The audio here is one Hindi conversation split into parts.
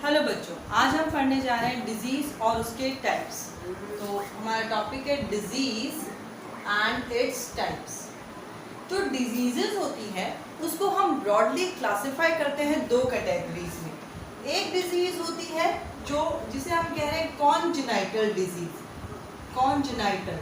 हेलो बच्चों, आज हम पढ़ने जा रहे हैं डिजीज और उसके टाइप्स। तो हमारा टॉपिक है डिजीज एंड इट्स टाइप्स। जो डिजीजेस होती है उसको हम ब्रॉडली क्लासिफाई करते हैं दो कैटेगरीज में। एक डिजीज होती है जो जिसे हम कह रहे हैं कॉन्जेनाइटल डिजीज, कॉन्जेनाइटल,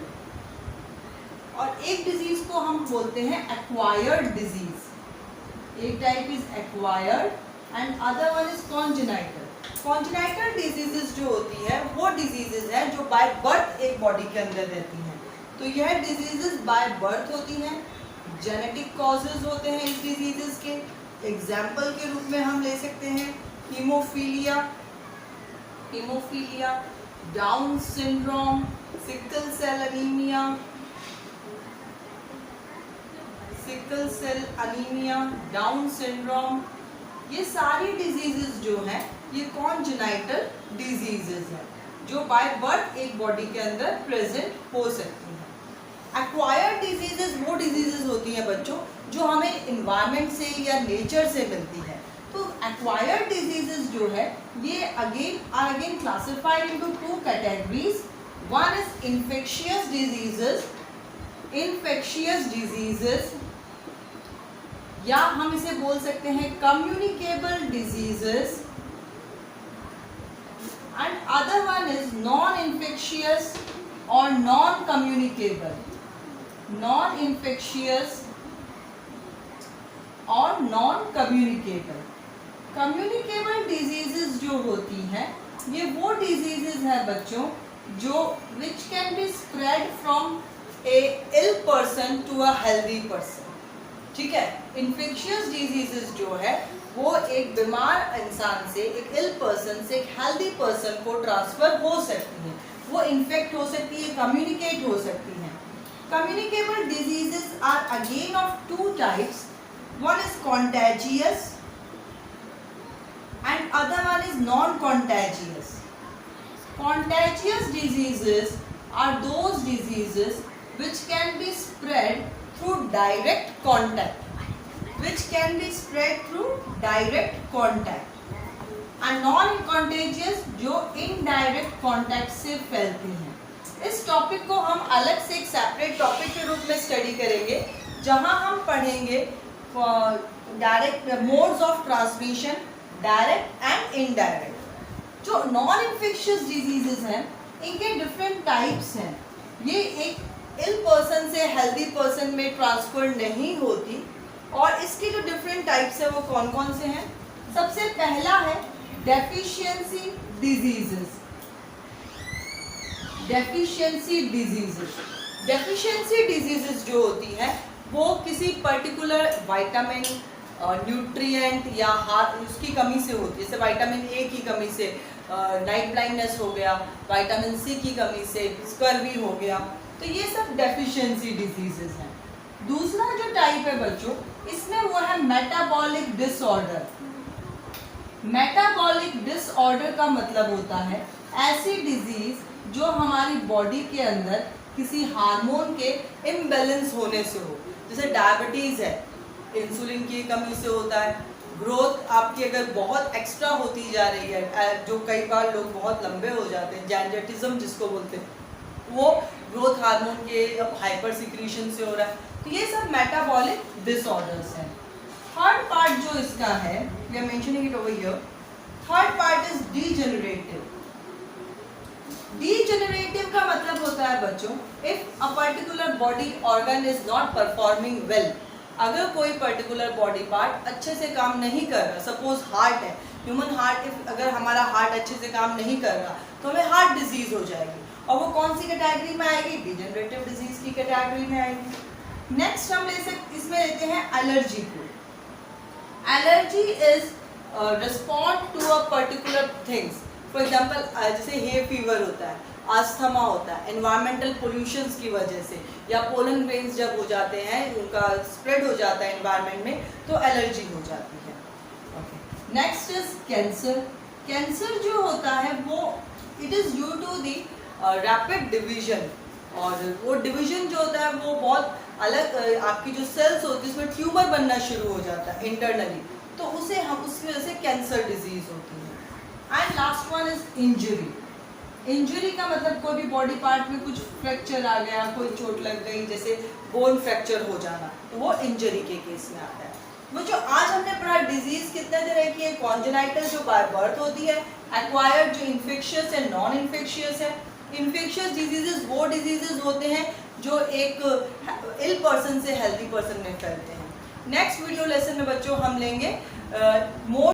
और एक डिजीज को हम बोलते हैं एक्वायर्ड डिजीज। एक type is acquired and other one is congenital. Congenital diseases जो होती है वो डिजीजेस है जो बाय बर्थ एक बॉडी के अंदर रहती हैं। तो यह डिजीजेस बाय बर्थ होती हैं। जेनेटिक कॉजेज होते हैं इस डिजीजेस के। एग्जाम्पल के रूप में हम ले सकते हैं haemophilia, haemophilia, down syndrome, sickle cell anaemia, sickle cell anaemia, down syndrome. ये सारी डिजीजेस जो हैं ये कॉन्जेनाइटल डिजीजेस हैं जो बाय बर्थ एक बॉडी के अंदर प्रेजेंट हो सकती हैं। एक्वायर्ड डिजीजेस वो डिजीजेस होती हैं बच्चों जो हमें इन्वायरमेंट से या नेचर से मिलती है। तो एक्वायर्ड डिजीजेस जो है ये again classified into two categories. One is infectious diseases, infectious diseases, या हम इसे बोल सकते हैं communicable diseases, and other one is non infectious और नॉन कम्युनिकेबल, नॉन इन्फेक्शियस और नॉन कम्युनिकेबल। कम्युनिकेबल डिजीजेस जो होती हैं ये वो डिजीजेस है बच्चों जो which can be spread from a ill person to a healthy person. ठीक है, इन्फेक्शियस डिजीजेस जो है वो एक बीमार इंसान से, एक इल पर्सन से एक हेल्दी पर्सन को ट्रांसफर हो सकती है। वो इन्फेक्ट हो सकती है, कम्युनिकेट हो सकती है। Communicable diseases are again of two types. One is contagious and other one is non contagious. Contagious diseases are those diseases which can be spread through direct contact, which can be spread through direct contact, and non-contagious जो indirect contact से फैलती हैं। इस टॉपिक को हम अलग से एक सेपरेट टॉपिक के रूप में स्टडी करेंगे जहां हम पढ़ेंगे direct modes of transmission, direct and indirect. जो नॉन इन्फेक्शियस डिजीजेस हैं इनके डिफरेंट टाइप्स हैं। ये एक इल पर्सन से हेल्दी पर्सन में ट्रांसफर नहीं होती, और इसके जो डिफरेंट टाइप्स हैं वो कौन कौन से हैं। सबसे पहला है deficiency diseases. Deficiency diseases, deficiency diseases जो होती हैं वो किसी पर्टिकुलर विटामिन, न्यूट्रिएंट या उसकी कमी से होती है। जैसे विटामिन ए की कमी से नाइट ब्लाइंडनेस हो गया, विटामिन सी की कमी से स्कर्वी हो गया। तो ये सब डेफिशिएंसी डिजीजेस हैं। दूसरा जो टाइप है बच्चों इसमें वो है मेटाबॉलिक डिसऑर्डर। मेटाबॉलिक डिसऑर्डर का मतलब होता है ऐसी डिजीज जो हमारी बॉडी के अंदर किसी हार्मोन के इम्बैलेंस होने से हो। जैसे डायबिटीज है, इंसुलिन की कमी से होता है। ग्रोथ आपकी अगर बहुत एक्स्ट्रा होती जा रही है, जो कई बार लोग बहुत लंबे हो जाते हैं, जैंजेटिज्म जिसको बोलते हैं, वो ग्रोथ हार्मोन के हाइपर सिक्रीशन से हो रहा है। तो ये सब मेटाबॉलिक डिसऑर्डर्स हैं। थर्ड पार्ट जो इसका है, we are mentioning it over here, third part is degenerative. Degenerative का मतलब होता है बच्चों if a particular body organ is not performing well. अगर कोई पर्टिकुलर बॉडी पार्ट अच्छे से काम नहीं कर रहा, सपोज हार्ट है, ह्यूमन हार्ट, अगर हमारा हार्ट अच्छे से काम नहीं कर रहा तो हमें हार्ट डिजीज हो जाएगी, और वो कौन सी कैटेगरी में आएगी, डीजेनरेटिव डिजीज की कैटेगरी में आएगी। नेक्स्ट हम इसमें लेते हैं एलर्जी को। Allergy is respond to a particular things. For example जैसे हे फीवर होता है, अस्थमा होता है, एनवायरमेंटल पोल्यूशंस की वजह से, या पोलन ग्रेन्स जब हो जाते हैं, उनका स्प्रेड हो जाता है एनवायरनमेंट में, तो एलर्जी हो जाती है। Next is cancer. कैंसर जो होता है वो it is due to the rapid division, और वो डिवीजन जो होता है वो बहुत अलग, आपकी जो सेल्स होती है उसमें ट्यूमर बनना शुरू हो जाता है इंटरनली, तो उसे हम उसकी वजह से कैंसर डिजीज होती है। Last one is injury. Injury का मतलब कोई भी बॉडी पार्ट में कुछ फ्रैक्चर आ गया, कोई चोट लग गई, जैसे बोन फ्रैक्चर हो जाना, तो वो इंजरी के केस में आता है। वो जो आज हमने पढ़ा डिजीज कितने तरह की है, कॉन्जेनाइटल जो बाय बर्थ होती है, एक्वायर्ड जो इन्फेक्शियस है, नॉन इन्फेक्शियस है। इन्फेक्शियस डिजीजेस वो डिजीजेस होते हैं जो एक इल पर्सन से हेल्दी पर्सन में फैलते हैं। नेक्स्ट वीडियो लेसन में बच्चों हम लेंगे मोर